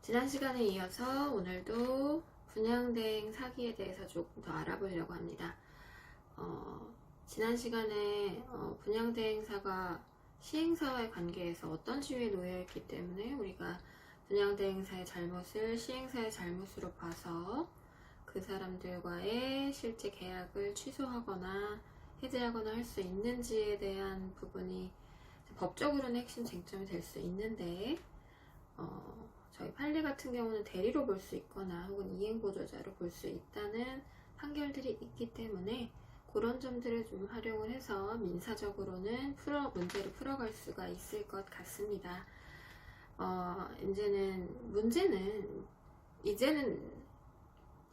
지난 시간에 이어서 오늘도 분양대행 사기에 대해서 조금 더 알아보려고 합니다. 지난 시간에 분양대행사가 시행사와의 관계에서 어떤 지위에 놓여있기 때문에 우리가 분양대행사의 잘못을 시행사의 잘못으로 봐서 그 사람들과의 실제 계약을 취소하거나 해지하거나 할 수 있는지에 대한 부분이 법적으로는 핵심 쟁점이 될 수 있는데 저희 판례 같은 경우는 대리로 볼 수 있거나 혹은 이행보조자로 볼 수 있다는 판결들이 있기 때문에 그런 점들을 좀 활용을 해서 민사적으로는 문제를 풀어갈 수가 있을 것 같습니다. 이제는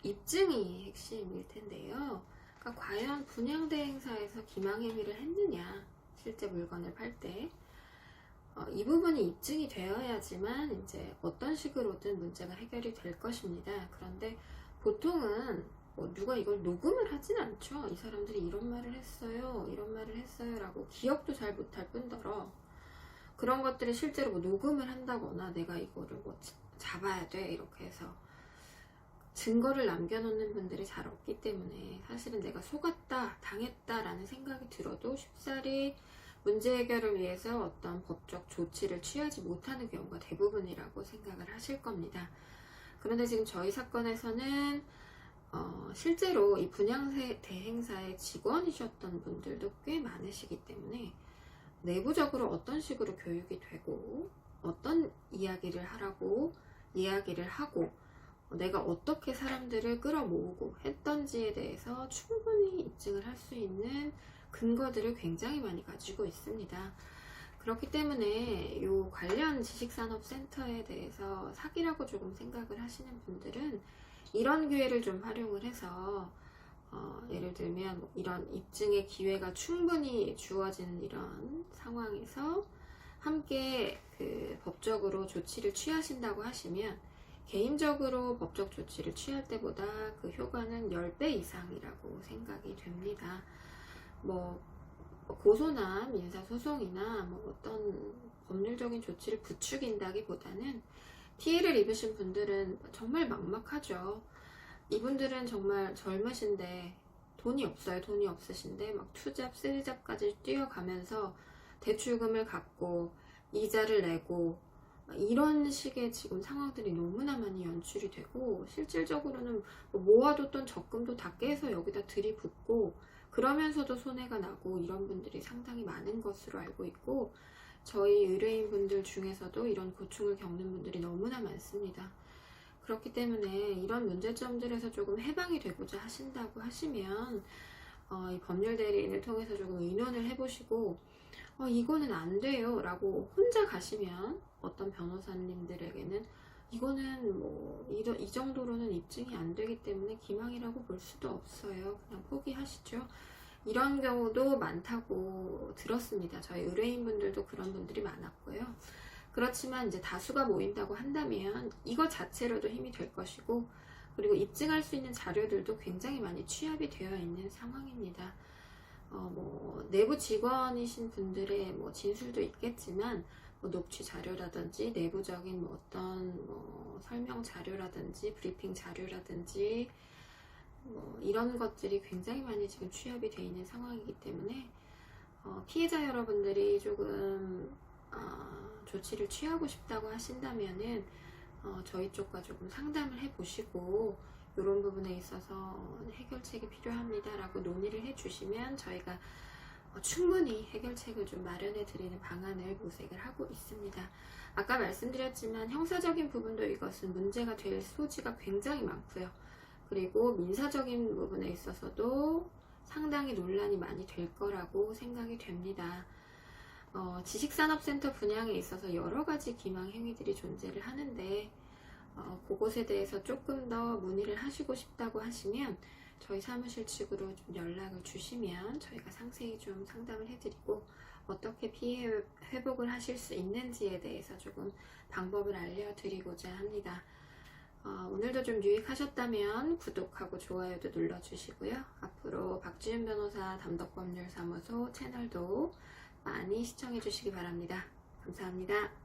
입증이 핵심일 텐데요. 그러니까 과연 분양대행사에서 기망행위를 했느냐, 실제 물건을 팔 때. 이 부분이 입증이 되어야지만 이제 어떤 식으로든 문제가 해결이 될 것입니다. 그런데 보통은 누가 이걸 녹음을 하진 않죠. 이 사람들이 이런 말을 했어요, 이런 말을 했어요 라고 기억도 잘 못할 뿐더러 그런 것들을 실제로 녹음을 한다거나 내가 이거를 잡아야 돼 이렇게 해서 증거를 남겨놓는 분들이 잘 없기 때문에 사실은 내가 속았다, 당했다 라는 생각이 들어도 쉽사리 문제 해결을 위해서 어떤 법적 조치를 취하지 못하는 경우가 대부분이라고 생각을 하실 겁니다. 그런데 지금 저희 사건에서는 실제로 이 분양대행사의 직원이셨던 분들도 꽤 많으시기 때문에 내부적으로 어떤 식으로 교육이 되고 어떤 이야기를 하라고 이야기를 하고 내가 어떻게 사람들을 끌어모으고 했던지에 대해서 충분히 입증을 할 수 있는 근거들을 굉장히 많이 가지고 있습니다. 그렇기 때문에 이 관련 지식산업센터에 대해서 사기라고 조금 생각을 하시는 분들은 이런 기회를 좀 활용을 해서 예를 들면 이런 입증의 기회가 충분히 주어지는 이런 상황에서 함께 법적으로 조치를 취하신다고 하시면 개인적으로 법적 조치를 취할 때보다 그 효과는 10배 이상이라고 생각이 됩니다. 고소나 민사소송이나 어떤 법률적인 조치를 부추긴다기보다는 피해를 입으신 분들은 정말 막막하죠. 이분들은 정말 젊으신데 돈이 없어요. 돈이 없으신데 투잡, 쓰리잡까지 뛰어가면서 대출금을 갚고 이자를 내고 이런 식의 지금 상황들이 너무나 많이 연출이 되고 실질적으로는 모아뒀던 적금도 다 깨서 여기다 들이붓고 그러면서도 손해가 나고 이런 분들이 상당히 많은 것으로 알고 있고 저희 의뢰인분들 중에서도 이런 고충을 겪는 분들이 너무나 많습니다. 그렇기 때문에 이런 문제점들에서 조금 해방이 되고자 하신다고 하시면 이 법률대리인을 통해서 조금 의논을 해보시고 이거는 안 돼요 라고 혼자 가시면 어떤 변호사님들에게는 이거는 이 정도로는 입증이 안 되기 때문에 기망이라고 볼 수도 없어요. 그냥 포기하시죠. 이런 경우도 많다고 들었습니다. 저희 의뢰인분들도 그런 분들이 많았고요. 그렇지만 이제 다수가 모인다고 한다면 이거 자체로도 힘이 될 것이고 그리고 입증할 수 있는 자료들도 굉장히 많이 취합이 되어 있는 상황입니다. 내부 직원이신 분들의 진술도 있겠지만 녹취 자료라든지 내부적인 어떤 설명 자료라든지 브리핑 자료라든지 이런 것들이 굉장히 많이 지금 취합이 되어 있는 상황이기 때문에 피해자 여러분들이 조금 조치를 취하고 싶다고 하신다면은 저희 쪽과 조금 상담을 해 보시고 이런 부분에 있어서 해결책이 필요합니다 라고 논의를 해 주시면 저희가 충분히 해결책을 좀 마련해 드리는 방안을 모색을 하고 있습니다. 아까 말씀드렸지만 형사적인 부분도 이것은 문제가 될 소지가 굉장히 많고요. 그리고 민사적인 부분에 있어서도 상당히 논란이 많이 될 거라고 생각이 됩니다. 지식산업센터 분양에 있어서 여러 가지 기망 행위들이 존재를 하는데 그것에 대해서 조금 더 문의를 하시고 싶다고 하시면 저희 사무실 측으로 좀 연락을 주시면 저희가 상세히 좀 상담을 해드리고 어떻게 피해 회복을 하실 수 있는지에 대해서 조금 방법을 알려드리고자 합니다. 오늘도 좀 유익하셨다면 구독하고 좋아요도 눌러주시고요. 앞으로 박지윤 변호사 담덕법률사무소 채널도 많이 시청해 주시기 바랍니다. 감사합니다.